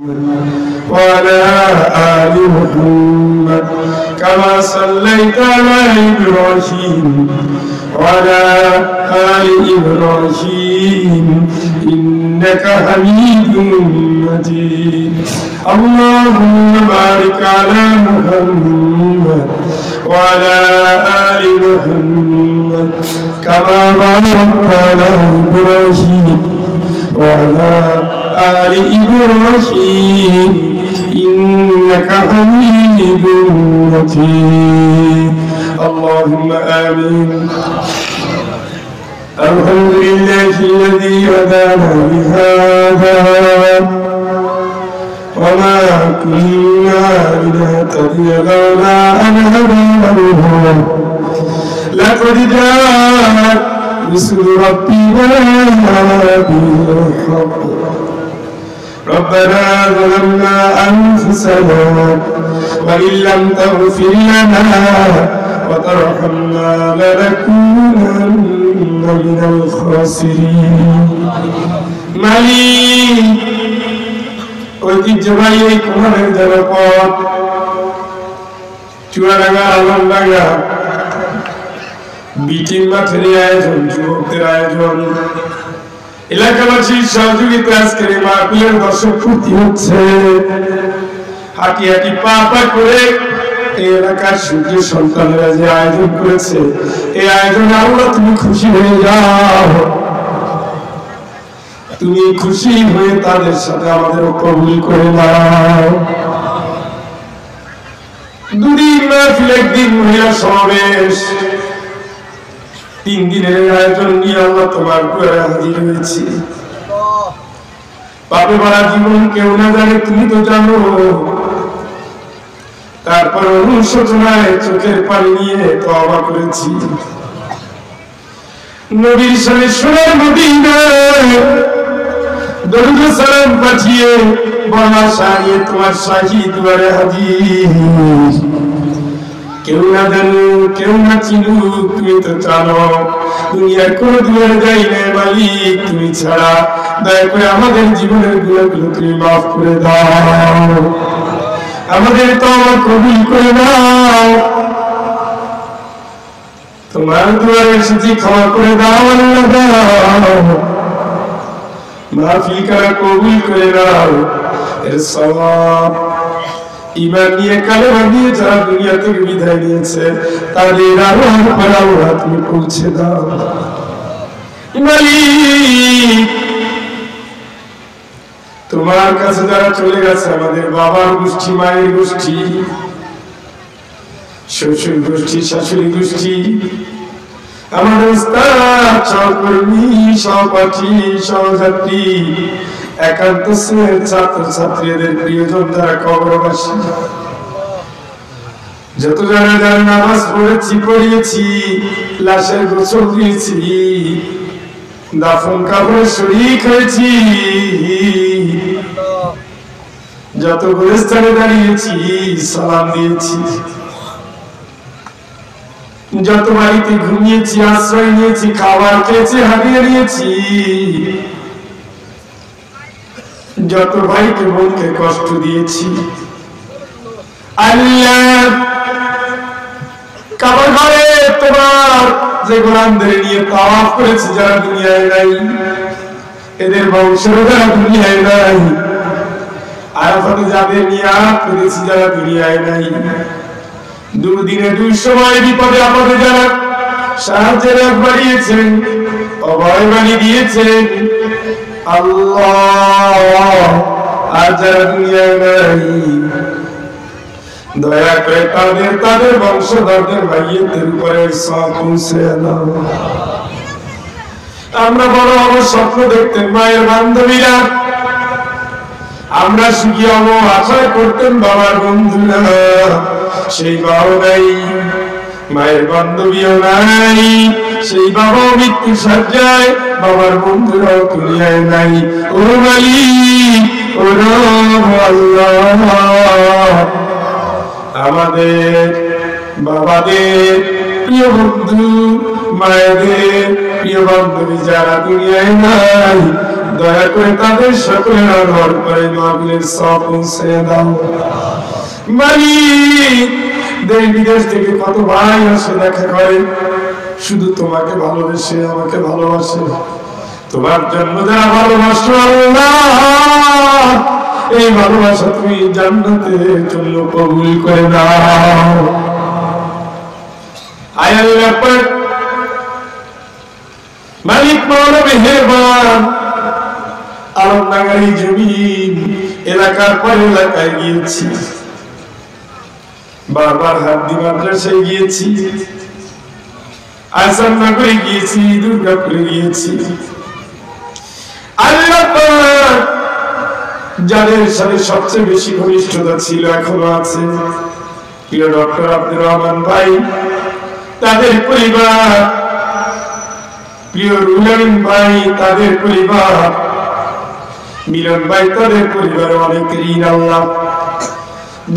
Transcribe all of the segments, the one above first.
وعلى آل محمد كما صليت على إبراهيم وعلى آل إبراهيم إنك حميد مجيد اللهم بارك على محمد وعلى آل محمد كما باركت على إبراهيم وعلى آل إبراهيم إنك حميد مجيد اللهم آمين الحمد لله الذي هدانا لهذا وما كنا لنهتدي لولا أن هدانا الله لقد جاءت رسل ربنا بالحق ربنا ظلمنا أنفسنا وإن لم تغفر لنا وترحمنا لنكونن من الخاسرين মালিক ঐতিহ্যবাহী এই কুমারের জনপদ চুয়াডাঙ্গা আলমডাঙ্গা বিটিং মাঠের আয়োজন যুবকদের আয়োজন এলাকাবাসীর সহযোগিতা আজকের এই মাহফিলের দর্শক পূর্তি হচ্ছে হাঁটি হাঁটি পা পা করে এই এলাকার সূর্য সন্তানেরা যে আয়োজন করেছে এই আয়োজনে আল্লাহ তুমি খুশি হয়ে যাও তুমি খুশি হয়ে তাদের সাথে আমাদের কবুল করে নাও দুদিন মাহফিল একদিন মহিলা সমাবেশ 3 দিনের আয়োজন নিয়ে আল্লাহ তোমার ঘরে হাজির হয়েছি পাপে ভরা জীবন কেউ না জানে তুমি তো জানো তারপর অনুশোচনায় চোখের পানি নিয়ে তওবা করেছি নবীর সাথে সোনার মদিনায় দরুদ সালাম পাঠিয়ে বলা সারিয়ে তোমার শাহী দুয়ারে হাজির কেউ না জানো কেউ না চিনু তুমি তো জানো দুনিয়ার কোন দুয়ারে যাই না মালিক তুমি ছাড়া দয়া করে আমাদের জীবনের গুণাগুলো তুমি মাফ করে দাও আমাদের তওবা কবুল করে নাও তোমার দুয়ারে এসেছি ক্ষমা করে দাও আল্লাহ মাফি করা কবুল করে নাও এর সওয়াব ঈমান নিয়ে কালেমা দিয়ে যারা দুনিয়া থেকে বিদায় নিয়েছে তাদের আরোহা তুমি পৌঁছে দাও মালিক তোমার কাছে যারা চলে গেছে আমাদের বাবার গোষ্ঠী মায়ের গোষ্ঠী শ্বশুর গোষ্ঠী শাশুড়ি গোষ্ঠী আমাদের উস্তাদ সহকর্মী সহপাঠী সহযাত্রী একান্ত শ্রেণীর ছাত্র ছাত্রীদের প্রিয়জন যারা কবরবাসী যত যারা যারা নামাজ পড়েছি পড়িয়েছি লাশের গোসল দিয়েছি দাফন কাফনে শরীক হয়েছি যত গোরস্থানে দাঁড়িয়েছি সালাম দিয়েছি যত বাড়িতে ঘুমিয়েছি আশ্রয় নিয়েছি খাবার খেয়েছি হারিয়ে নিয়েছি যত ভাইকে বোনকে কষ্ট দিয়েছি আল্লাহ কাবার ঘরে তোমার যে গোলামদের নিয়ে তাওয়াফ করেছি যারা দুনিয়ায় নাই এদের বংশের যারা দুনিয়ায় নাই আরাফাতে যাদের নিয়াত করেছি যারা দুনিয়ায় নাই দুদিনে দুই সময় বিপদে আপদে যারা সাহায্যের হাত বাড়িয়েছেন অভয় বাণী দিয়েছেন আল্লাহ আর যারা দুনিয়ায় নাই দয়া করে তাদের বংশধরদের ভাইয়েদের উপরে সব পৌঁছে দাও আমরা বড় আমার স্বপ্ন দেখতেন মায়ের বান্ধবীরা আমরা সুখী হব আশা করতেন বাবার বন্ধুরা সেই বাবা নাই মায়ের বান্ধবীও নাই সেই বাবা মৃত্যু সজ্জায় বাবার বন্ধুরাও দুনিয়ায় নাই ও মালিক ও আল্লাহ আমাদের বাবাদের প্রিয় বন্ধু মায়েদের প্রিয় বান্ধবী যারা দুনিয়ায় নাই দয়া করে তাদের সকলের আনওয়ার করে মাহফিলের সওয়াব পৌঁছে দাও। মালিক, দেশ বিদেশ থেকে কত ভাই আসে দেখা করে, শুধু তোমাকে ভালোবেসে আমাকে ভালোবাসে। তোমার জন্য যারা ভালোবাসো আল্লাহ, এই ভালোবাসা তুমি জান্নাতের জন্য কবুল করে দাও। আয় আল্লাহ পাক, মালিক মাওলা মেহেরবান, আলমডাঙ্গার জমিন এলাকার পর এলাকায় গিয়েছি, বারবার হাদি মাদ্রাসায় গিয়েছি, আসামনগরে গিয়েছি, দুর্গাপুরে গিয়েছি। আল্লাহ পাক, যাদের সাথে সবচেয়ে বেশি ঘনিষ্ঠতা ছিল এখনো আছে, প্রিয় ডক্টর আব্দুর রহমান ভাই, তাদের পরিবার, প্রিয় রুলান ভাই, তাদের পরিবার, মিলন ভাই, তাদের পরিবারে অনেক ঋণ। আল্লাহ,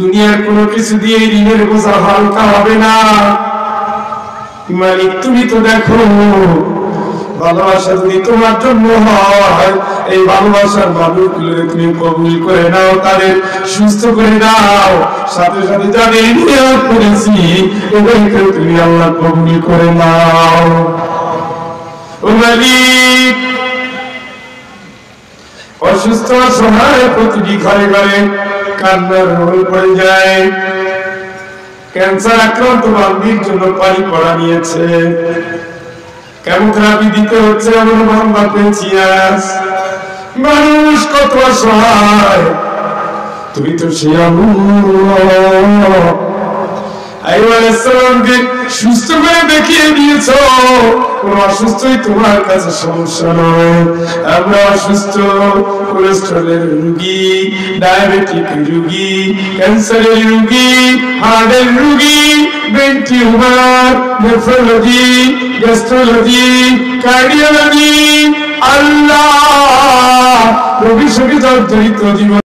দুনিয়ার কোনো কিছু দিয়ে ঋণের বোঝা হালকা হবে না। মালিক, তুমি তো দেখো, ভালোবাসা যদি তোমার জন্য হয়, এই ভালোবাসার মানুষগুলো তুমি কবুল করে নাও, তাদের সুস্থ করে দাও। সাথে সাথে যাদের নিয়ত করেছি এদেরকে তুমি আল্লাহ কবুল করে নাও। ও মালিক, অসুস্থ অসহায় প্রতিটি ঘরে ঘরে কান্নার রোল পড়ে যায়। ক্যান্সার আক্রান্ত বান্দির জন্য পানি পড়া নিয়েছে, কেমোথেরাপি দিতে হচ্ছে, এমন বান্দা পেয়েছি আজ। মানুষ কত অসহায়, তুমি তো সে আল্লাহ। আইয়ুব আলাইহিস সালামকে সুস্থ করে দেখিয়ে দিয়েছ, কোন অসুস্থই তোমার কাছে সমস্যা নয়। আমরা অসুস্থ, কোলেস্টেরলের রোগী, ডায়াবেটিক রোগী, ক্যান্সারের রোগী, হার্টের রোগী, brain tumour, nephrology, gastrology, cardiology. আল্লাহ, রোগী শোকে জর্জরিত জীবন